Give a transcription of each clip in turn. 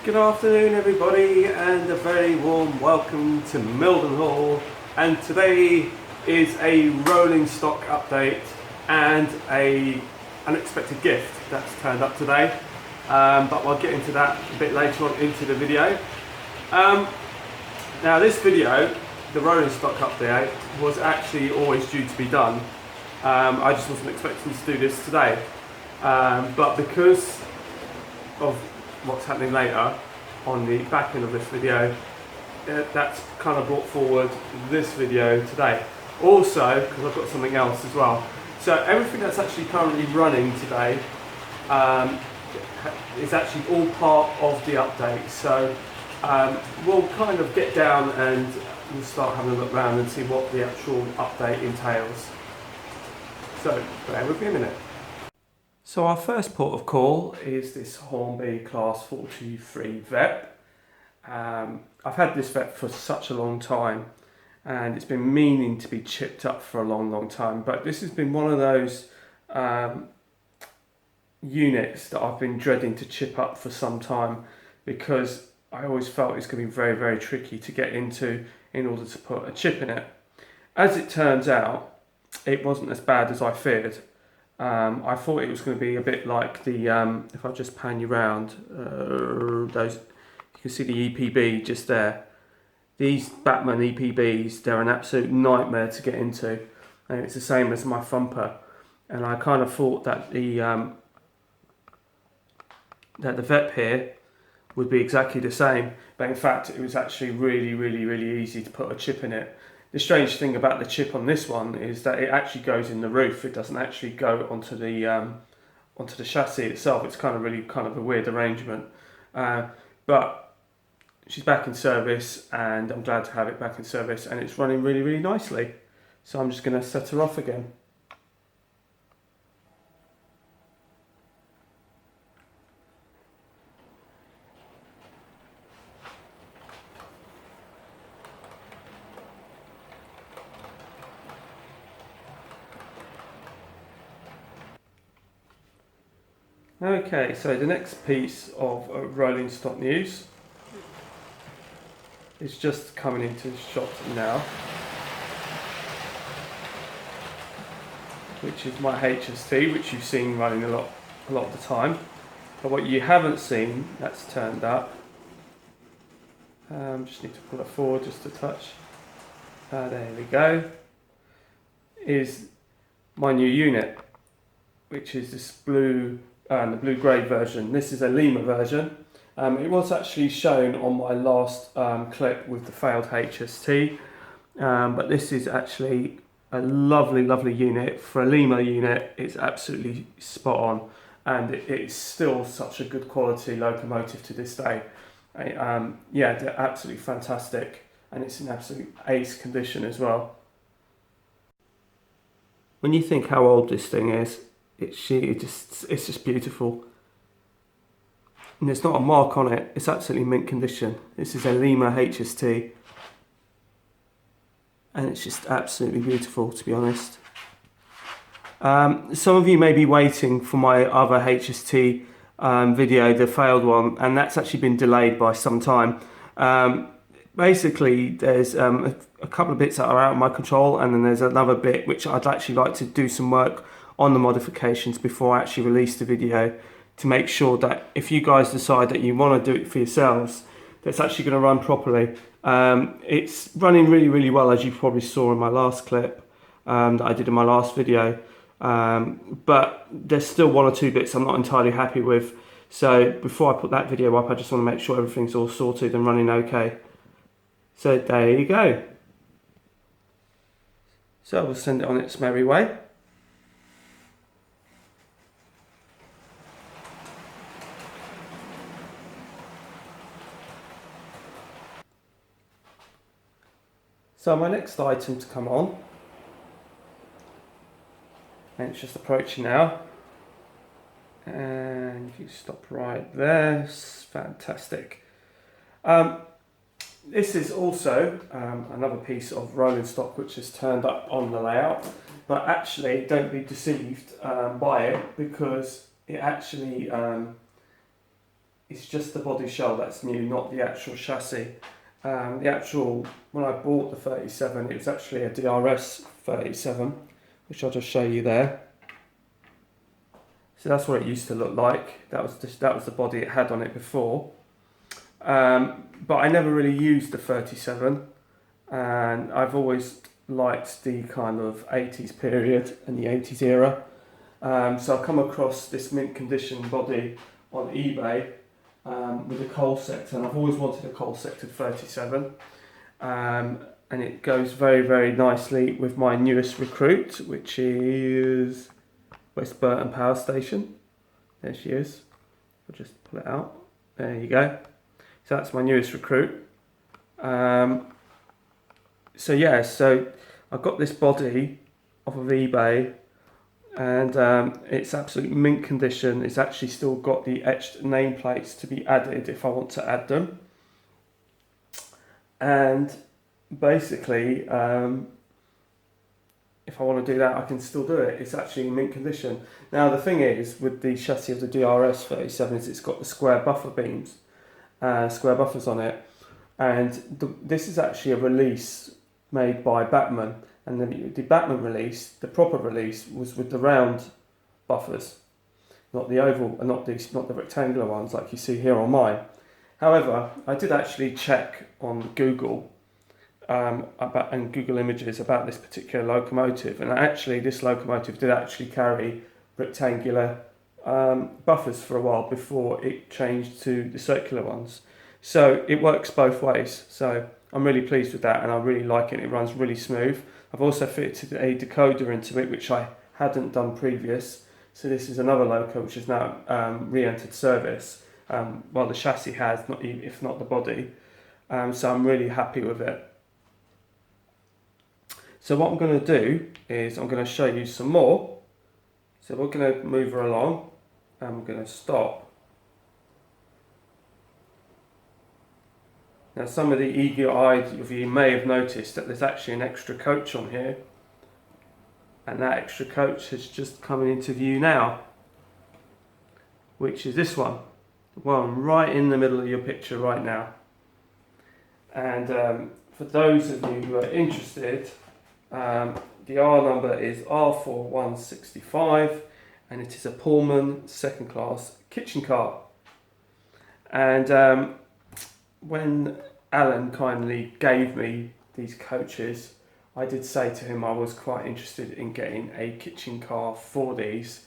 Good afternoon everybody and a very warm welcome to Mildenhall, and today is a rolling stock update and a unexpected gift that's turned up today, but we'll get into that a bit later on into the video. Now this video, the rolling stock update, was actually always due to be done. I just wasn't expecting to do this today, but because of what's happening later on the back end of this video, that's kind of brought forward this video today. Also, because I've got something else as well. So everything that's actually currently running today is actually all part of the update. So we'll kind of get down and we'll start having a look around and see what the actual update entails. So bear with me a minute. So our first port of call is this Hornby Class 43 VEP. I've had this VEP for such a long time and it's been meaning to be chipped up for a long time, but this has been one of those units that I've been dreading to chip up for some time, because I always felt it's going to be very tricky to get into in order to put a chip in it. As it turns out, it wasn't as bad as I feared. I thought it was going to be a bit like the, if I just pan you round, those, you can see the EPB just there. These Batman EPBs, they're an absolute nightmare to get into, and it's the same as my thumper. And I kind of thought that the VEP here would be exactly the same, but in fact it was actually really easy to put a chip in it. The strange thing about the chip on this one is that it actually goes in the roof. It doesn't actually go onto the chassis itself. It's kind of a weird arrangement. But she's back in service, and I'm glad to have it back in service, and it's running really nicely. So I'm just going to set her off again. Okay, so the next piece of rolling stock news is just coming into the shop now, which is my HST, which you've seen running a lot of the time. But what you haven't seen that's turned up, just need to pull it forward just a touch. There we go. Is my new unit, which is this blue. The blue-grey version. This is a Lima version. It was actually shown on my last clip with the failed HST, but this is actually a lovely unit. For a Lima unit, it's absolutely spot on, and it's still such a good quality locomotive to this day. Yeah, they're absolutely fantastic, and it's in absolute ace condition as well. When you think how old this thing is, it's just beautiful, and there's not a mark on it. It's absolutely mint condition. This is a Lima HST, and it's just absolutely beautiful, to be honest. Some of you may be waiting for my other HST video, the failed one, and that's actually been delayed by some time. Basically, there's a couple of bits that are out of my control, and then there's another bit which I'd actually like to do some work on the modifications before I actually release the video, to make sure that if you guys decide that you want to do it for yourselves, that's actually going to run properly. It's running really well, as you probably saw in my last clip that I did in my last video, but there's still one or two bits I'm not entirely happy with. So before I put that video up, I just want to make sure everything's all sorted and running okay. So there you go. So we'll send it on its merry way. So my next item to come on, and it's just approaching now, and if you stop right there, it's fantastic. This is also another piece of rolling stock which is turned up on the layout, but actually don't be deceived by it, because it actually it's just the body shell that's new, not the actual chassis. When I bought the 37, it was actually a DRS 37, which I'll just show you there. So that's what it used to look like. That was the body it had on it before. But I never really used the 37, and I've always liked the kind of 80s period and the 80s era. So I've come across this mint condition body on eBay with a coal sector, and I've always wanted a coal sector 37. And it goes very, very nicely with my newest recruit, which is West Burton Power Station. There she is. I'll just pull it out. There you go. So that's my newest recruit. So I got this body off of eBay, and it's absolutely mint condition. It's actually still got the etched nameplates to be added if I want to add them. And basically, if I want to do that, I can still do it. It's actually in mint condition. Now the thing is, with the chassis of the DRS 37, is it's got the square buffer beams, square buffers on it, and this is actually a release made by Batman. And the Batman release, the proper release, was with the round buffers, not the oval, not the rectangular ones like you see here on mine. However, I did actually check on Google and Google Images about this particular locomotive, and actually this locomotive did actually carry rectangular buffers for a while before it changed to the circular ones. So it works both ways. So I'm really pleased with that, and I really like it. It runs really smooth. I've also fitted a decoder into it, which I hadn't done previous. So this is another loco which has now re-entered service. Well, the chassis has, if not the body. So I'm really happy with it. So what I'm going to do is I'm going to show you some more. So we're going to move her along, and we're going to stop. Now some of the eager-eyed of you may have noticed that there's actually an extra coach on here, and that extra coach has just come into view now, which is this one, the one right in the middle of your picture right now. And for those of you who are interested, the R number is R4165, and it is a Pullman second class kitchen car. And when Alan kindly gave me these coaches, I did say to him I was quite interested in getting a kitchen car for these,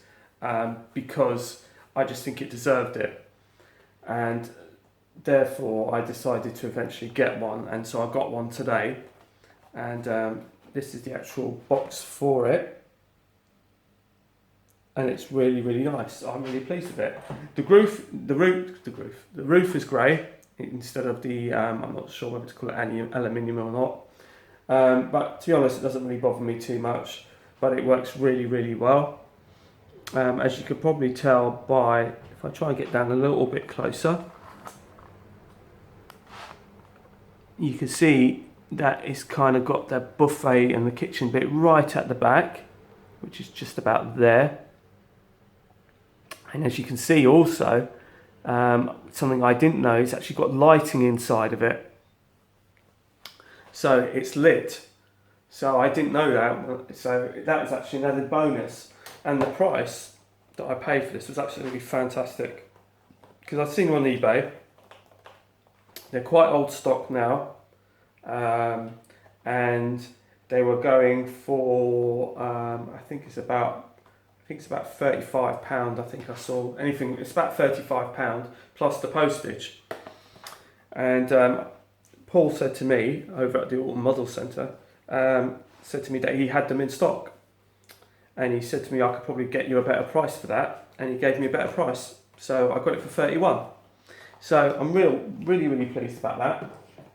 because I just think it deserved it, and therefore I decided to eventually get one, and so I got one today. And this is the actual box for it, and it's really, really nice. I'm really pleased with it. The roof is grey instead of the, I'm not sure whether to call it aluminium or not, but to be honest, it doesn't really bother me too much, but it works really, really well. As you could probably tell by, if I try and get down a little bit closer, you can see that it's kind of got the buffet and the kitchen bit right at the back, which is just about there. And as you can see also, something I didn't know, it's actually got lighting inside of it. So it's lit. So I didn't know that. So that was actually an added bonus. And the price that I paid for this was absolutely fantastic, because I've seen them on eBay. They're quite old stock now. And they were going for, I think it's about £35. I think I saw anything. It's about £35 plus the postage. And Paul said to me over at the Autumn Model Centre, said to me that he had them in stock, and he said to me I could probably get you a better price for that, and he gave me a better price. So I got it for 31. So I'm really, really pleased about that,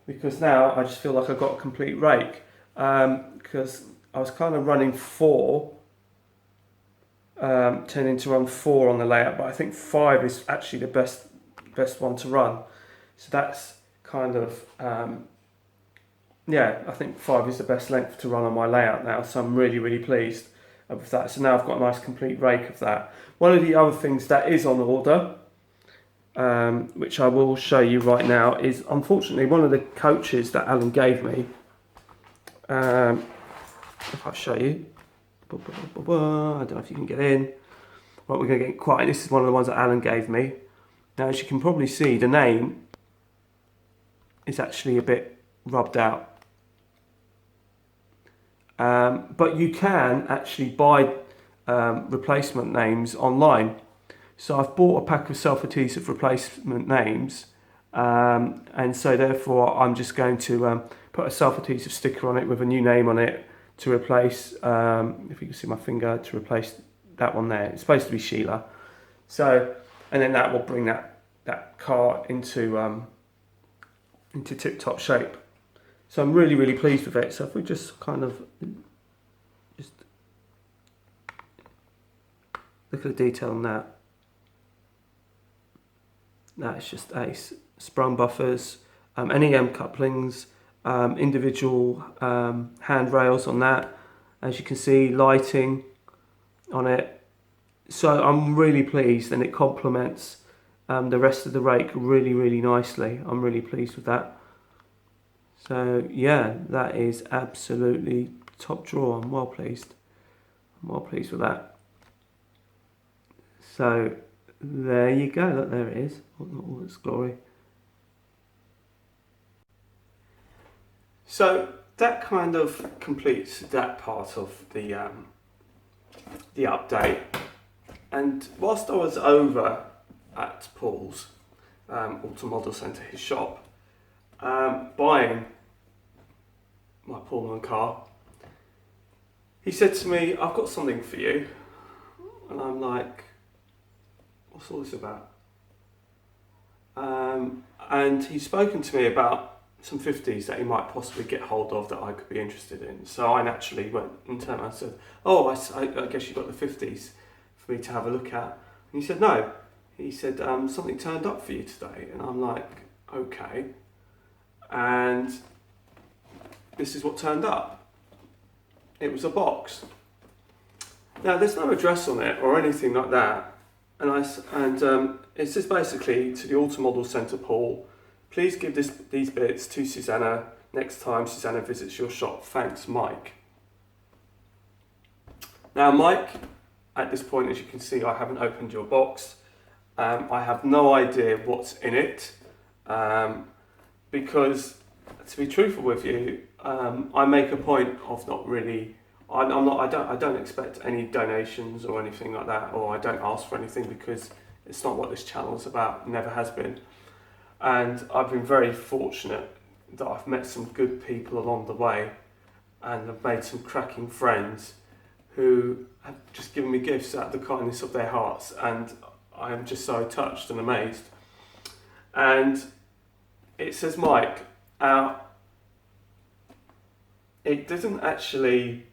because now I just feel like I got a complete rake, because I was kind of running 4, tending to run 4 on the layout, but I think 5 is actually the best one to run. So that's kind of, I think 5 is the best length to run on my layout now, so I'm really, really pleased with that. So now I've got a nice complete rake of that. One of the other things that is on order which I will show you right now, is unfortunately one of the coaches that Alan gave me. If I show you, I don't know if you can get in. Right, we're going to get quiet. This is one of the ones that Alan gave me. Now, as you can probably see, the name is actually a bit rubbed out. But you can actually buy replacement names online. So I've bought a pack of self-adhesive replacement names, and so therefore I'm just going to put a self-adhesive sticker on it with a new name on it to replace, if you can see my finger, to replace that one there. It's supposed to be Sheila. So, and then that will bring that car into tip-top shape. So I'm really, really pleased with it. So if we just kind of just look at the detail on that. That's just ace. Sprung buffers, NEM couplings, individual handrails on that. As you can see, lighting on it. So I'm really pleased, and it complements the rest of the rake really, really nicely. I'm really pleased with that. So yeah, that is absolutely top drawer. I'm well pleased. I'm well pleased with that. So there you go. Look, there it is. All its glory. So that kind of completes that part of the update. And whilst I was over at Paul's Auto Model Centre, his shop, buying my Pullman car, he said to me, "I've got something for you." And I'm like, "What's all this about?" And he's spoken to me about some 50s that he might possibly get hold of that I could be interested in. So I naturally went and turned around and said, "Oh, I guess you got the 50s for me to have a look at." And he said, "No." He said, "Something turned up for you today." And I'm like, "Okay." And this is what turned up. It was a box. Now, there's no address on it or anything like that. And it says basically to the Auto Model Centre, Paul, "Please give these bits to Susanna next time Susanna visits your shop. Thanks, Mike." Now, Mike, at this point, as you can see, I haven't opened your box. I have no idea what's in it, because, to be truthful with you, I make a point of not really. I don't expect any donations or anything like that, or I don't ask for anything because it's not what this channel is about. Never has been. And I've been very fortunate that I've met some good people along the way, and I've made some cracking friends who have just given me gifts out of the kindness of their hearts, and I am just so touched and amazed. And it says Mike. It doesn't actually.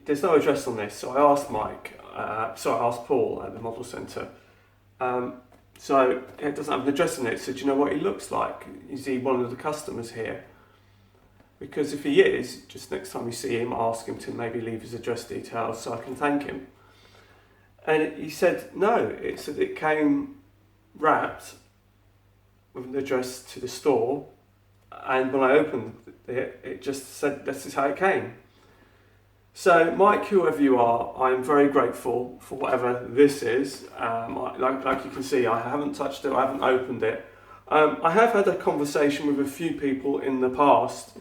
There's no address on this, so I asked I asked Paul at the Model Centre. So it doesn't have an address on it. So do you know what he looks like? Is he one of the customers here? Because if he is, just next time you see him, ask him to maybe leave his address details so I can thank him. And he said no. It said it came wrapped with an address to the store, and when I opened it, it just said this is how it came. So, Mike, whoever you are, I'm very grateful for whatever this is. Like you can see, I haven't touched it, I haven't opened it. I have had a conversation with a few people in the past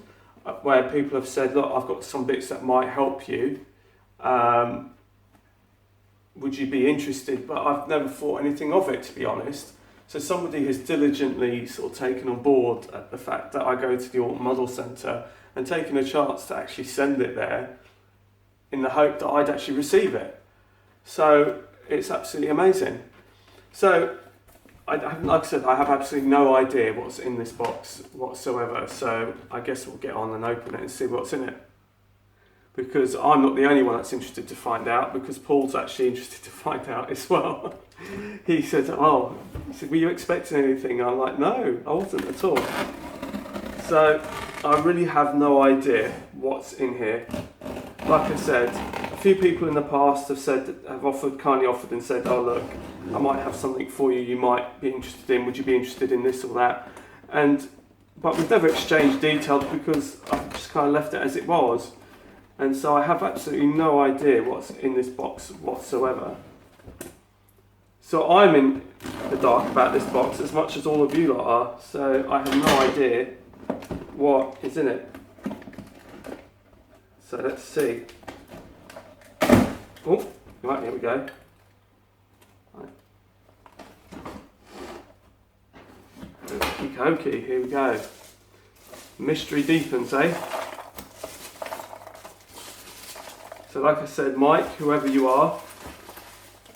where people have said, "Look, I've got some bits that might help you. Would you be interested?" But I've never thought anything of it, to be honest. So somebody has diligently sort of taken on board at the fact that I go to the Auto Model Centre and taken a chance to actually send it there, in the hope that I'd actually receive it. So it's absolutely amazing. So, like I said, I have absolutely no idea what's in this box whatsoever. So I guess we'll get on and open it and see what's in it. Because I'm not the only one that's interested to find out, because Paul's actually interested to find out as well. He said, "Oh," he said, "were you expecting anything?" I'm like, "No, I wasn't at all." So I really have no idea what's in here. Like I said, a few people in the past have kindly offered and said, "Oh look, I might have something for you might be interested in. Would you be interested in this or that? But we've never exchanged details because I've just kind of left it as it was. And so I have absolutely no idea what's in this box whatsoever. So I'm in the dark about this box as much as all of you lot are. So I have no idea what is in it. So let's see. Oh, right, here we go. Right. Okey-dokey, here we go. Mystery deepens, eh? So like I said, Mike, whoever you are,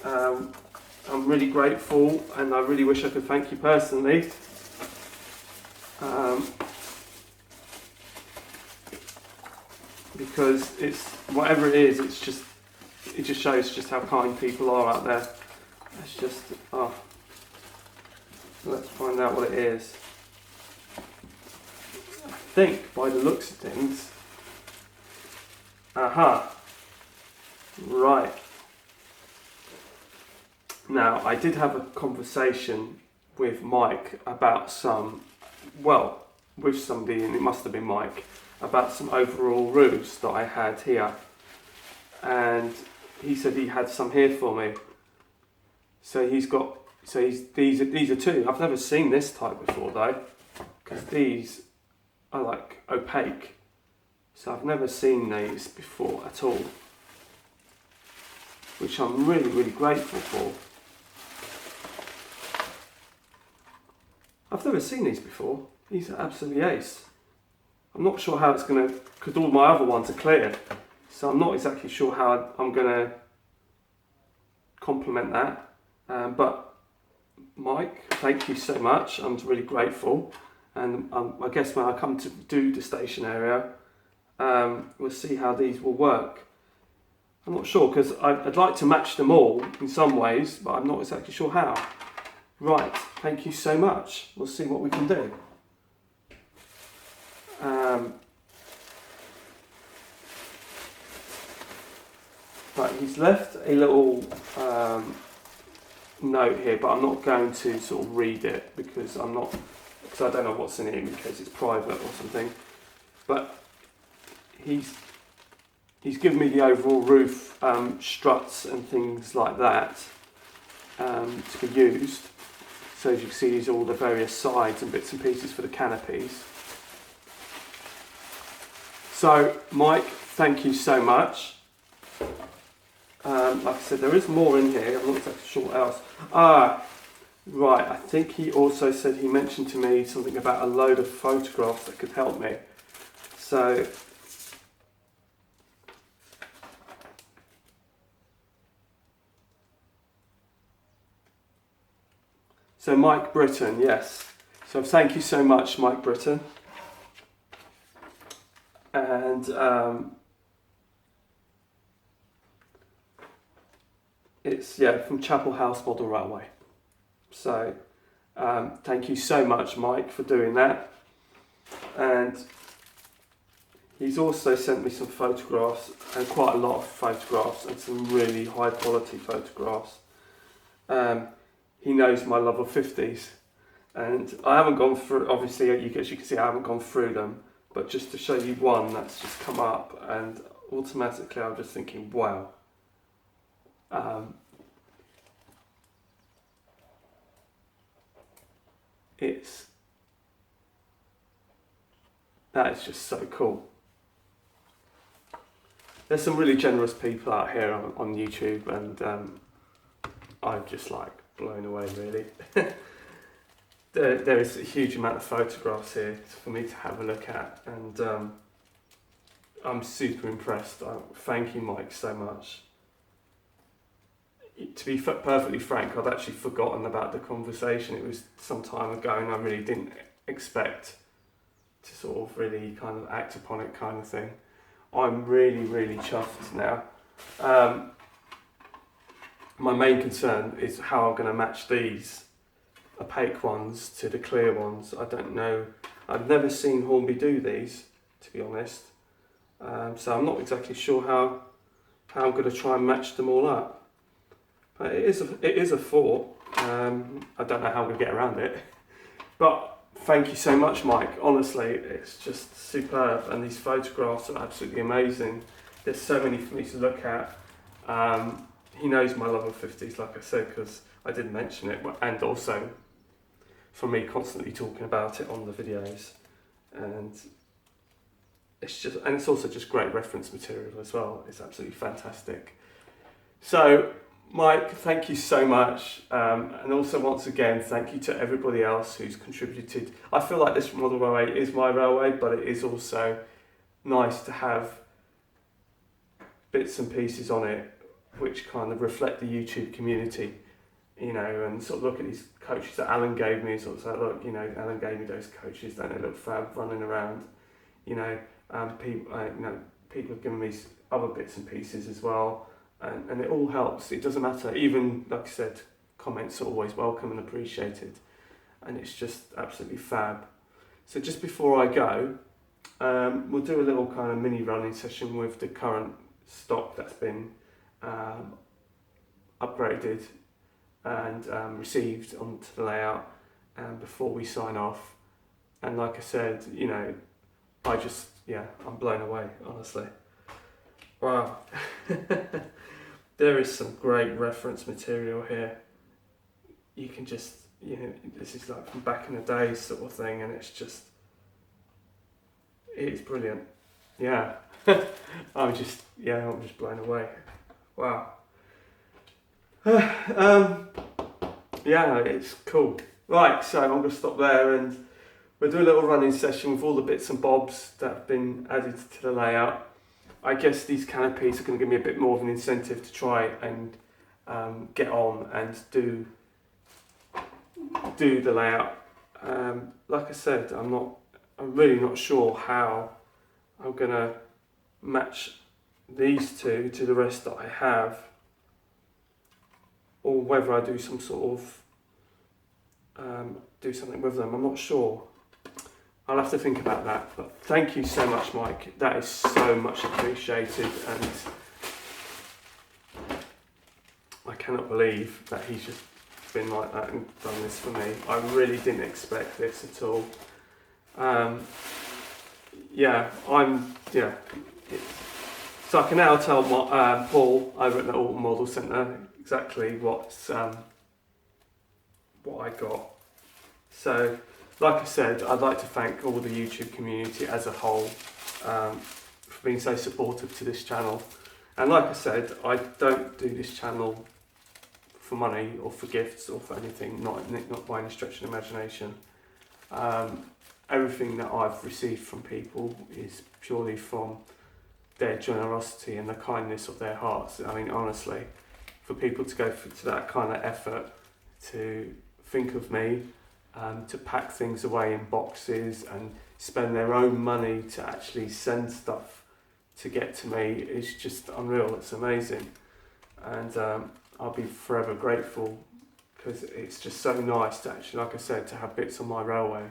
I'm really grateful and I really wish I could thank you personally. Because it's, whatever it is, it just shows just how kind people are out there. It's just, let's find out what it is. I think by the looks of things, right. Now, I did have a conversation with Mike about with somebody, and it must have been Mike, about some overall roofs that I had here. And he said he had some here for me. So these are two. I've never seen this type before though, because these are like opaque. So I've never seen these before at all, which I'm really, really grateful for. I've never seen these before. These are absolutely ace. I'm not sure how it's going to, because all my other ones are clear. So I'm not exactly sure how I'm going to complement that. But Mike, thank you so much. I'm really grateful. And I guess when I come to do the station area, we'll see how these will work. I'm not sure, because I'd like to match them all in some ways, but I'm not exactly sure how. Right, thank you so much. We'll see what we can do. Right, he's left a little note here, but I'm not going to sort of read it because I don't know what's in it in case it's private or something. But he's given me the overall roof struts and things like that to be used. So as you can see, these are all the various sides and bits and pieces for the canopies. So Mike, thank you so much. Like I said, there is more in here. I'm not exactly sure what else. Right, I think he also said, he mentioned to me something about a load of photographs that could help me. So Mike Britton, yes. So thank you so much, Mike Britton. And it's from Chapel House Model Railway. So thank you so much, Mike, for doing that. And he's also sent me some photographs, and quite a lot of photographs, and some really high quality photographs. He knows my love of 50s, and I haven't gone through, obviously as you can see I haven't gone through them, but just to show you one that's just come up, and automatically I'm just thinking, wow. That is just so cool. There's some really generous people out here on YouTube, and I'm just like blown away really. There is a huge amount of photographs here for me to have a look at, and I'm super impressed. Thank you, Mike, so much. To be perfectly frank, I'd actually forgotten about the conversation. It was some time ago, and I really didn't expect to sort of really kind of act upon it, kind of thing. I'm really, really chuffed now. My main concern is how I'm going to match these opaque ones to the clear ones. I don't know. I've never seen Hornby do these, to be honest. So I'm not exactly sure how I'm going to try and match them all up. It is a 4. I don't know how we'll get around it, but thank you so much, Mike. Honestly, it's just superb, and these photographs are absolutely amazing. There's so many for me to look at. He knows my love of 50s, like I said, because I did mention it, and also for me constantly talking about it on the videos, and it's also just great reference material as well. It's absolutely fantastic. So, Mike, thank you so much, and also once again, thank you to everybody else who's contributed. I feel like this model railway is my railway, but it is also nice to have bits and pieces on it which kind of reflect the YouTube community, you know, and sort of look at these coaches that Alan gave me, sort of say, look, you know, Alan gave me those coaches, don't they look fab running around, you know, people have given me other bits and pieces as well. And it all helps. It doesn't matter. Even, like I said, comments are always welcome and appreciated. And it's just absolutely fab. So just before I go, we'll do a little kind of mini running session with the current stock that's been upgraded and received onto the layout before we sign off. And like I said, you know, I'm blown away, honestly. Wow. There is some great reference material here. You can just, you know, this is like from back in the day sort of thing, and it is brilliant. Yeah. I'm just blown away. Wow. Yeah, it's cool. Right, so I'm going to stop there and we'll do a little running session with all the bits and bobs that have been added to the layout. I guess these canopies are going to give me a bit more of an incentive to try and get on and do the layout. Like I said, I'm really not sure how I'm going to match these two to the rest that I have, or whether I do some sort of do something with them. I'm not sure. I'll have to think about that, but thank you so much, Mike. That is so much appreciated, and I cannot believe that he's just been like that and done this for me. I really didn't expect this at all. So I can now tell Paul over at the Autumn Model Centre exactly what I got. So, like I said, I'd like to thank all the YouTube community as a whole for being so supportive to this channel. And like I said, I don't do this channel for money or for gifts or for anything, not by any stretch of imagination. Everything that I've received from people is purely from their generosity and the kindness of their hearts. I mean, honestly, for people to go to that kind of effort to think of me, to pack things away in boxes and spend their own money to actually send stuff to get to me is just unreal. It's amazing, and I'll be forever grateful, because it's just so nice to actually, like I said, to have bits on my railway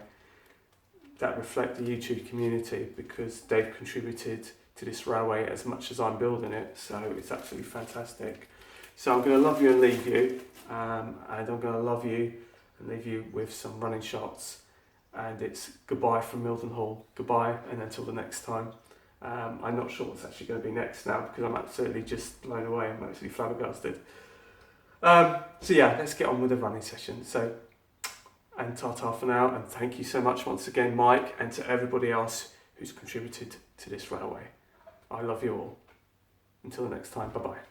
that reflect the YouTube community, because they've contributed to this railway as much as I'm building it. So it's absolutely fantastic. So I'm going to love you and leave you, and I'm going to love you and leave you with some running shots, and it's goodbye from Mildenhall. Goodbye, and until the next time. I'm not sure what's actually going to be next now, because I'm absolutely just blown away. I'm absolutely flabbergasted. So yeah, let's get on with the running session. So, and ta-ta for now, and thank you so much once again, Mike, and to everybody else who's contributed to this railway. I love you all. Until the next time, bye-bye.